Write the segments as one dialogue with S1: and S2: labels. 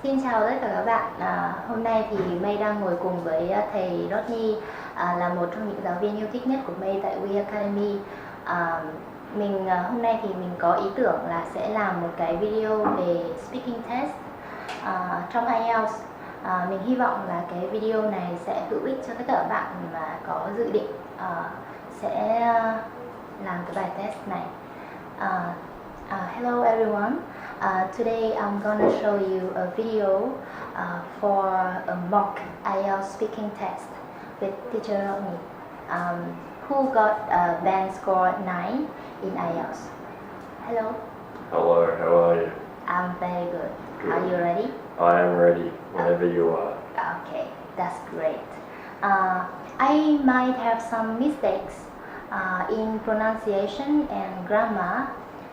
S1: Xin chào tất cả các bạn. Hôm nay thì May đang ngồi cùng với thầy Rodney, là một trong những giáo viên yêu thích nhất của May tại We Academy. Hôm nay thì mình có ý tưởng là sẽ làm một cái video về speaking test trong IELTS. Mình hy vọng là cái video này sẽ hữu ích cho tất cả các bạn mà có dự định sẽ làm cái bài test này. Hello everyone. Today I'm gonna show you a video for a mock IELTS speaking test with teacher Rodney, who got a band score 9 in IELTS. Hello.
S2: Hello, how are you?
S1: I'm very good.
S2: Good.
S1: Are you ready?
S2: I am ready, whenever you are.
S1: Okay, that's great. I might have some mistakes in pronunciation and grammar,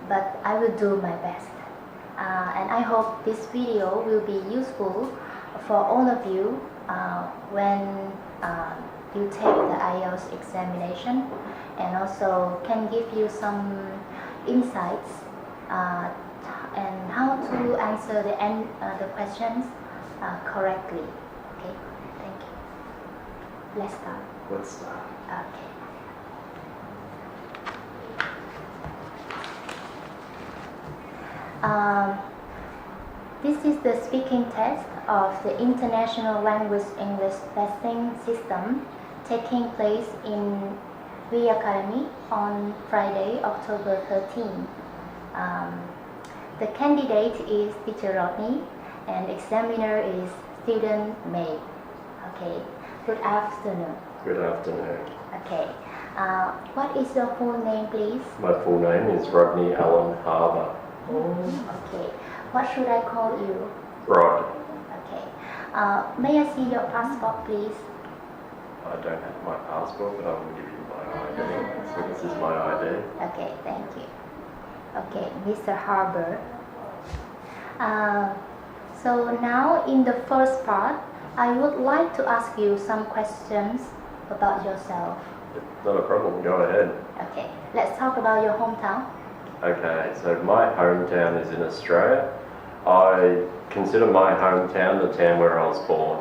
S1: but I will do my best. And I hope this video will be useful for all of you when you take the IELTS examination, and also can give you some insights and how to answer the questions correctly. Okay, thank you. Let's start.
S2: Let's start.
S1: Okay. This is the speaking test of the International Language English Testing System taking place in We Academy on Friday, October 13. The candidate is teacher Rodney and examiner is student May. Okay, good afternoon.
S2: Good afternoon.
S1: Okay, what is your full name, please?
S2: My full name is Rodney Allen Harbour.
S1: Okay, what should I call you?
S2: Rod.
S1: Okay, may I see your passport, please?
S2: I don't have my passport, but I will give you my ID. So this is my ID.
S1: Okay, thank you. Okay, Mr. Harbour. So now in the first part, I would like to ask you some questions about yourself.
S2: Not a problem, go ahead.
S1: Okay, let's talk about your hometown.
S2: Okay, so my hometown is in Australia. I consider my hometown the town where I was born.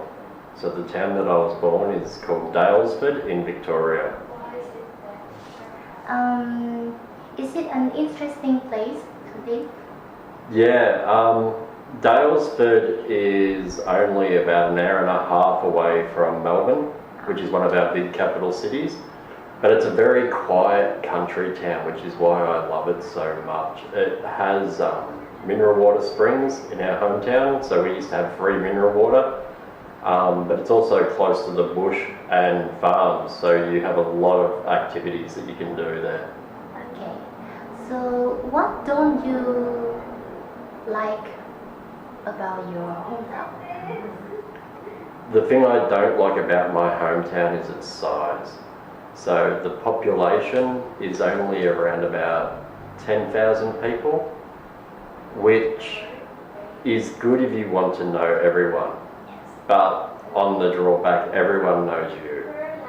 S2: So the town that I was born is called Daylesford in Victoria.
S1: Is it an interesting place to live?
S2: Yeah, Daylesford is only about an hour and a half away from Melbourne, which is one of our big capital cities. But it's a very quiet country town, which is why I love it so much. It has mineral water springs in our hometown, so we used to have free mineral water. But it's also close to the bush and farms, so you have a lot of activities that you can do there.
S1: Okay, so what don't you like about your hometown?
S2: The thing I don't like about my hometown is its size. So the population is only around about 10,000 people, which is good if you want to know everyone. But on the drawback, everyone knows you.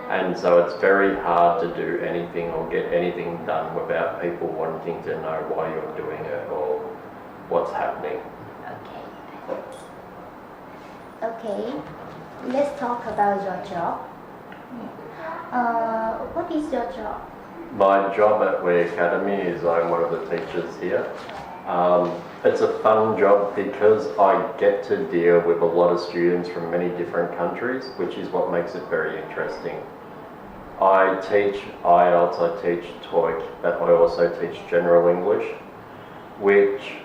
S2: And so it's very hard to do anything or get anything done without people wanting to know why you're doing it or what's happening.
S1: Okay, let's talk about your job. What is your job?
S2: My job at We Academy is I'm one of the teachers here. It's a fun job because I get to deal with a lot of students from many different countries, which is what makes it very interesting. I teach IELTS, I teach TOEIC, but I also teach general English, which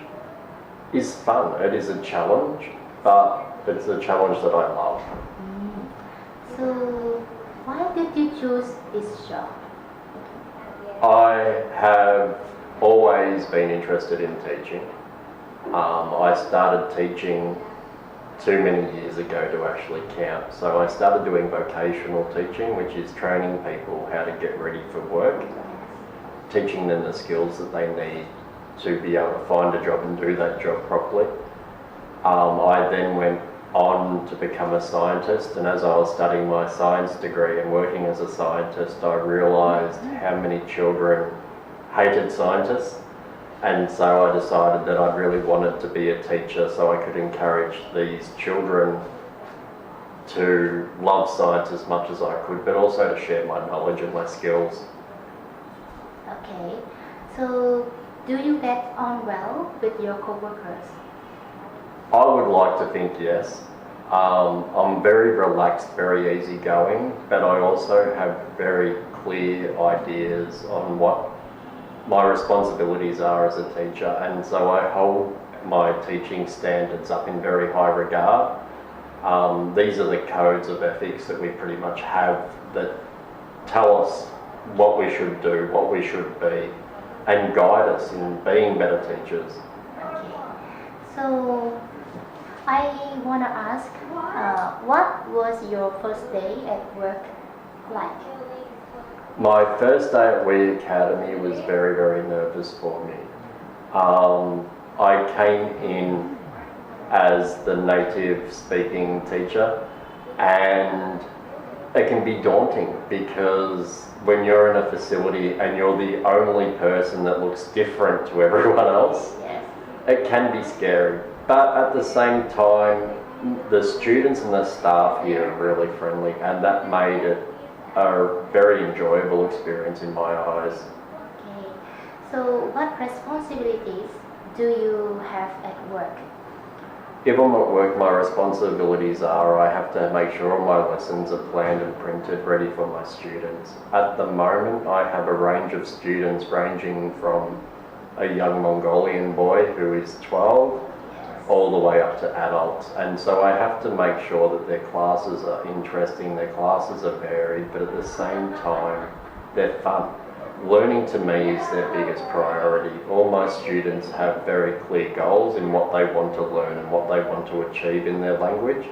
S2: is fun. It is a challenge, but it's a challenge that I love.
S1: So, why did you choose this job?
S2: I have always been interested in teaching. I started teaching too many years ago to actually count. So I started doing vocational teaching, which is training people how to get ready for work, teaching them the skills that they need to be able to find a job and do that job properly. I then went on to become a scientist, and as I was studying my science degree and working as a scientist, I realised how many children hated scientists And so I decided that I really wanted to be a teacher so I could encourage these children to love science as much as I could, but also to share my knowledge and my skills.
S1: Okay, so do you get on well with your co-workers?
S2: I would like to think yes. I'm very relaxed, very easygoing, but I also have very clear ideas on what my responsibilities are as a teacher, and so I hold my teaching standards up in very high regard. These are the codes of ethics that we pretty much have that tell us what we should do, what we should be, and guide us in being better teachers.
S1: Okay, so I want to ask, what was your first day at work like?
S2: My first day at We Academy was very, very nervous for me. I came in as the native speaking teacher, and it can be daunting because when you're in a facility and you're the only person that looks different to everyone else,
S1: Yes.
S2: it can be scary. But at the same time, the students and the staff here are really friendly, and that made it a very enjoyable experience in my eyes.
S1: Okay, so what responsibilities do you have at work?
S2: If I'm at work, my responsibilities are I have to make sure all my lessons are planned and printed ready for my students. At the moment, I have a range of students ranging from a young Mongolian boy who is 12 all the way up to adults, and so I have to make sure that their classes are interesting, their classes are varied, but at the same time they're fun. Learning to me is their biggest priority. All my students have very clear goals in what they want to learn and what they want to achieve in their language,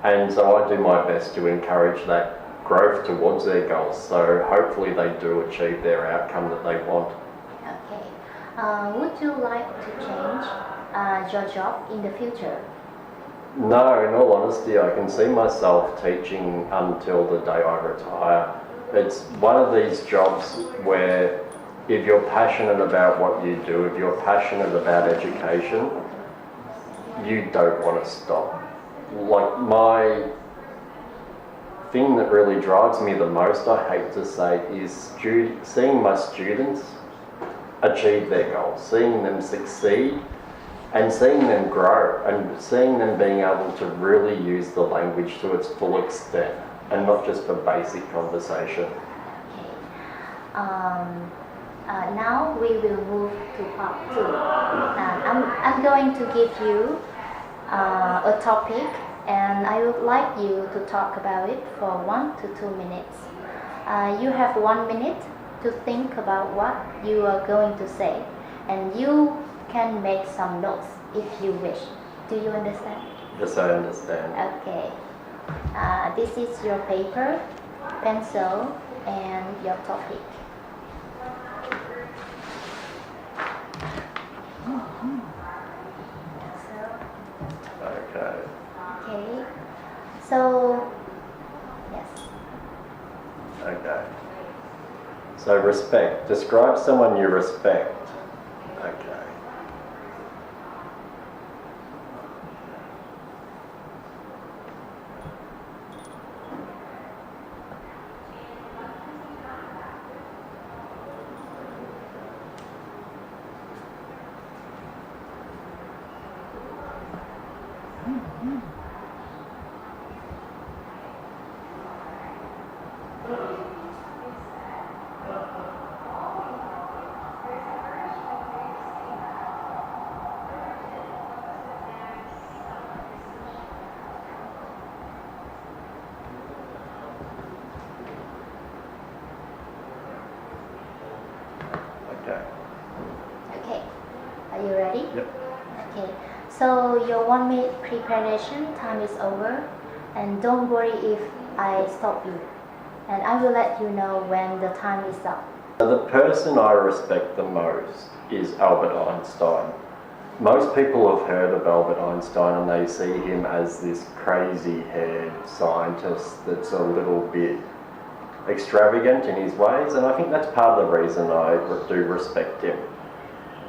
S2: and so I do my best to encourage that growth towards their goals, so hopefully they do achieve their outcome that they want.
S1: Okay, would you like to change your job in the future?
S2: No, in all honesty, I can see myself teaching until the day I retire. It's one of these jobs where if you're passionate about what you do, if you're passionate about education, you don't want to stop. Like, my thing that really drives me the most, I hate to say, is seeing my students achieve their goals, seeing them succeed, and seeing them grow, and seeing them being able to really use the language to its full extent, and not just for basic conversation.
S1: Okay. Now we will move to part 2. I'm going to give you a topic, and I would like you to talk about it for 1 to 2 minutes. You have 1 minute to think about what you are going to say, and you can make some notes if you wish. Do you understand?
S2: Yes, I understand.
S1: Okay. This is your paper, pencil, and your topic.
S2: Okay.
S1: Okay. So, yes.
S2: Okay. So respect. Describe someone you respect. Okay. Okay.
S1: Okay. Are you ready?
S2: Yep.
S1: Okay. So your 1 minute preparation time is over, and don't worry if I stop you. And I will let you know when the time is up.
S2: The person I respect the most is Albert Einstein. Most people have heard of Albert Einstein and they see him as this crazy-haired scientist that's a little bit extravagant in his ways, and I think that's part of the reason I do respect him.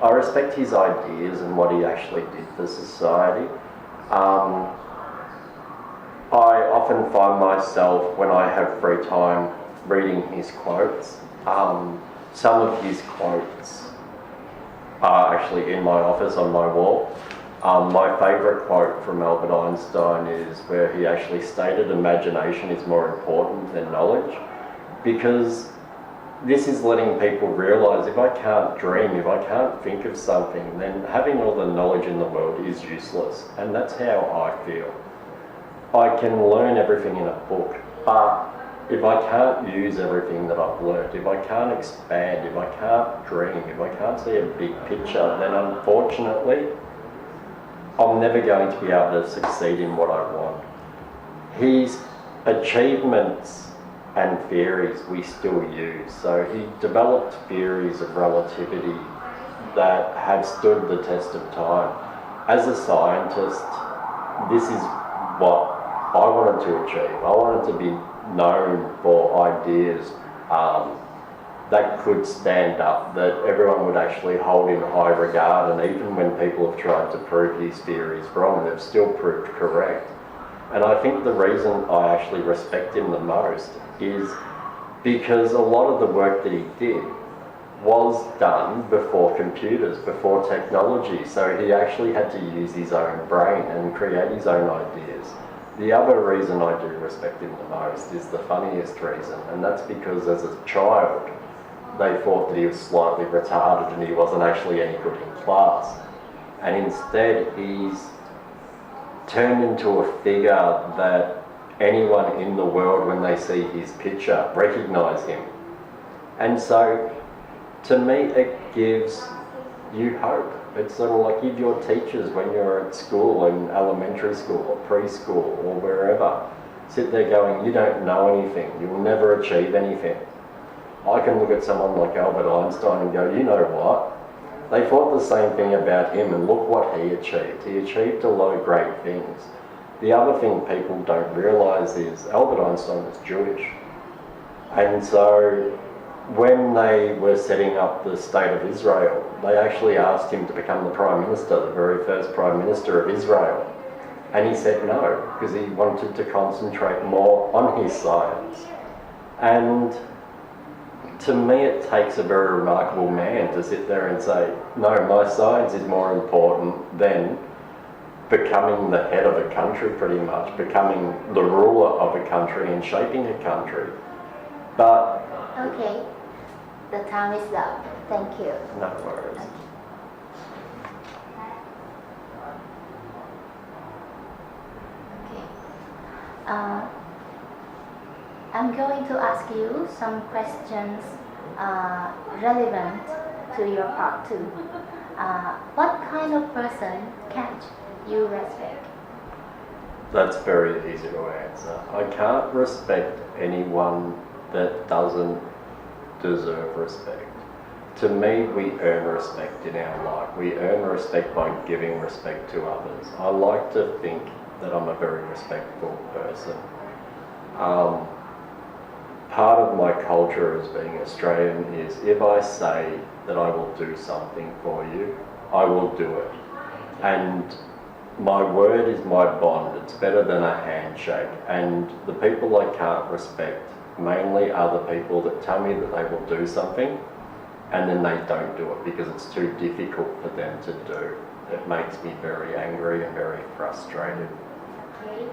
S2: I respect his ideas and what he actually did for society. I often find myself, when I have free time, reading his quotes. Some of his quotes are actually in my office on my wall. My favourite quote from Albert Einstein is where he actually stated imagination is more important than knowledge, because this is letting people realise if I can't dream, if I can't think of something, then having all the knowledge in the world is useless. And that's how I feel. I can learn everything in a book, but if I can't use everything that I've learned, if I can't expand, if I can't dream, if I can't see a big picture, then unfortunately I'm never going to be able to succeed in what I want. His achievements and theories we still use. So he developed theories of relativity that have stood the test of time. As a scientist, this is what I wanted to achieve. I wanted to be known for ideas that could stand up, that everyone would actually hold in high regard, and even when people have tried to prove his theories wrong, they've still proved correct. And I think the reason I actually respect him the most is because a lot of the work that he did was done before computers, before technology, so he actually had to use his own brain and create his own ideas. The other reason I do respect him the most is the funniest reason, and that's because as a child they thought that he was slightly retarded and he wasn't actually any good in class, and instead he's turned into a figure that anyone in the world, when they see his picture, recognise him. And so to me it gives you hope. It's sort of like if your teachers, when you're at school, in elementary school or preschool or wherever, sit there going, you don't know anything, you'll never achieve anything. I can look at someone like Albert Einstein and go, you know what? They thought the same thing about him, and look what he achieved. He achieved a lot of great things. The other thing people don't realise is Albert Einstein was Jewish. And so when they were setting up the State of Israel, they actually asked him to become the Prime Minister, the very first Prime Minister of Israel. And he said no, because he wanted to concentrate more on his science. And to me it takes a very remarkable man to sit there and say, no, my science is more important than becoming the head of a country, pretty much, becoming the ruler of a country and shaping a country. But
S1: Okay, the time is up. Thank you.
S2: no worries.
S1: Okay. I'm going to ask you some questions relevant to your part 2. What kind of person can't you respect?
S2: That's very easy to answer. I can't respect anyone that doesn't deserve respect. To me, we earn respect in our life. We earn respect by giving respect to others. I like to think that I'm a very respectful person. Part of my culture as being Australian is if I say that I will do something for you, I will do it. And my word is my bond. It's better than a handshake. And the people I can't respect mainly are the people that tell me that they will do something and then they don't do it because it's too difficult for them to do. It makes me very angry and very frustrated.
S1: Okay.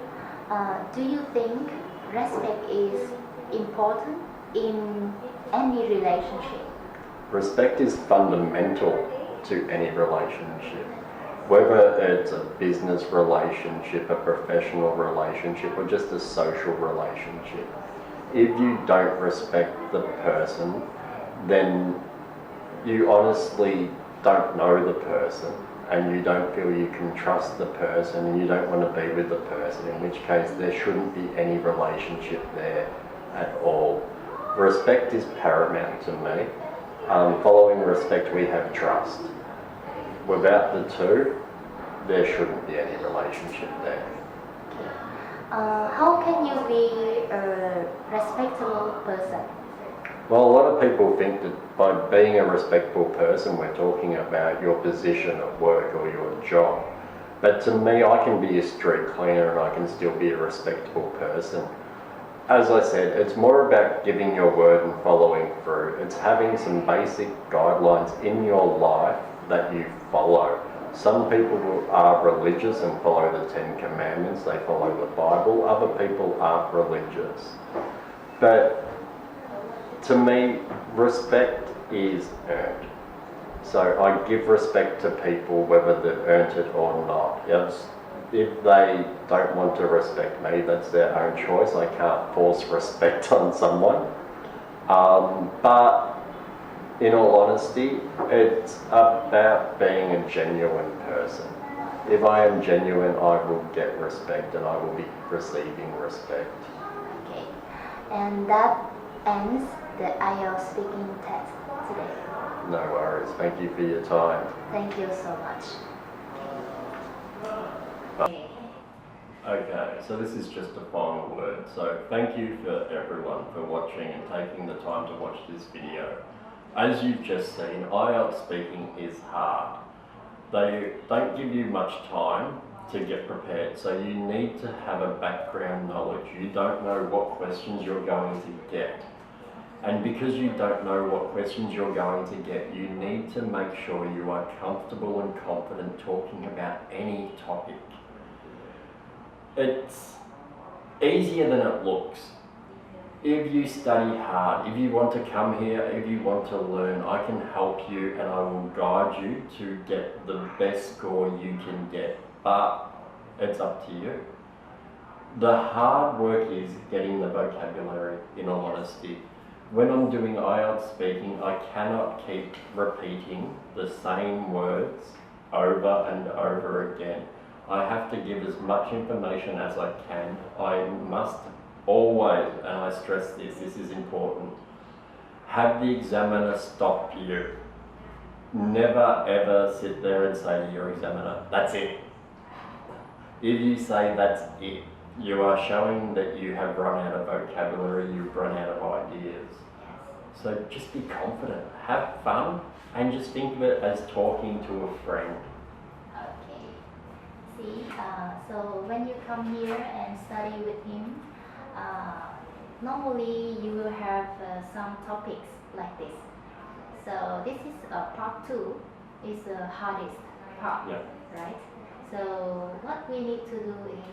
S1: Do you think respect is important in any relationship?
S2: Respect is fundamental to any relationship. Whether it's a business relationship, a professional relationship, or just a social relationship. If you don't respect the person, then you honestly don't know the person and you don't feel you can trust the person and you don't want to be with the person, in which case there shouldn't be any relationship there at all. Respect is paramount to me. Following respect, we have trust. Without the two, there shouldn't be any relationship there.
S1: How can you be a respectable person?
S2: Well, a lot of people think that by being a respectable person, we're talking about your position at work or your job. But to me, I can be a street cleaner and I can still be a respectable person. As I said, it's more about giving your word and following through. It's having some basic guidelines in your life that you follow. Some people are religious and follow the Ten Commandments, they follow the Bible. Other people aren't religious. But to me, respect is earned. So I give respect to people whether they've earned it or not. If they don't want to respect me, that's their own choice. I can't force respect on someone. But in all honesty, it's about being a genuine person. If I am genuine, I will get respect and I will be receiving respect.
S1: Okay, and that ends the IELTS speaking test today.
S2: No worries. Thank you for your time.
S1: Thank you so much. Okay.
S2: Okay, so this is just a final word. So thank you for everyone for watching and taking the time to watch this video. As you've just seen, IELTS speaking is hard. They don't give you much time to get prepared, so you need to have a background knowledge. You don't know what questions you're going to get. And because you don't know what questions you're going to get, you need to make sure you are comfortable and confident talking about any topic. It's easier than it looks. If you study hard, if you want to come here, if you want to learn, I can help you and I will guide you to get the best score you can get. But it's up to you. The hard work is getting the vocabulary, in all honesty. When I'm doing IELTS speaking, I cannot keep repeating the same words over and over again. I have to give as much information as I can. I must always, and I stress this is important, have the examiner stop you. Never ever sit there and say to your examiner, that's it. If you say that's it, you are showing that you have run out of vocabulary, you've run out of ideas. So just be confident, have fun, and just think of it as talking to a friend.
S1: Okay. See, so when you come here and study with him, normally you will have some topics like this. So this is part 2, is the hardest part,
S2: Yeah.
S1: right? So what we need to do is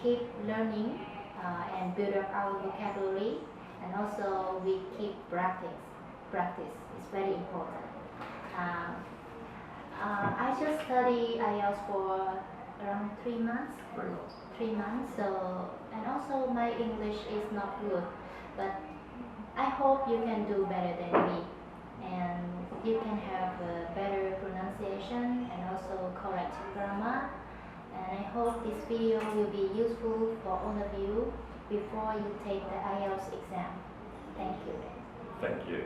S1: keep learning and build up our vocabulary, and also we keep practice. Practice is very important. I just study IELTS for around 3 months.
S2: 3 months.
S1: 3 months. So, and also my English is not good, but I hope you can do better than me, and you can have a better pronunciation and also correct grammar. And I hope this video will be useful for all of you before you take the IELTS exam. Thank you.
S2: Thank you.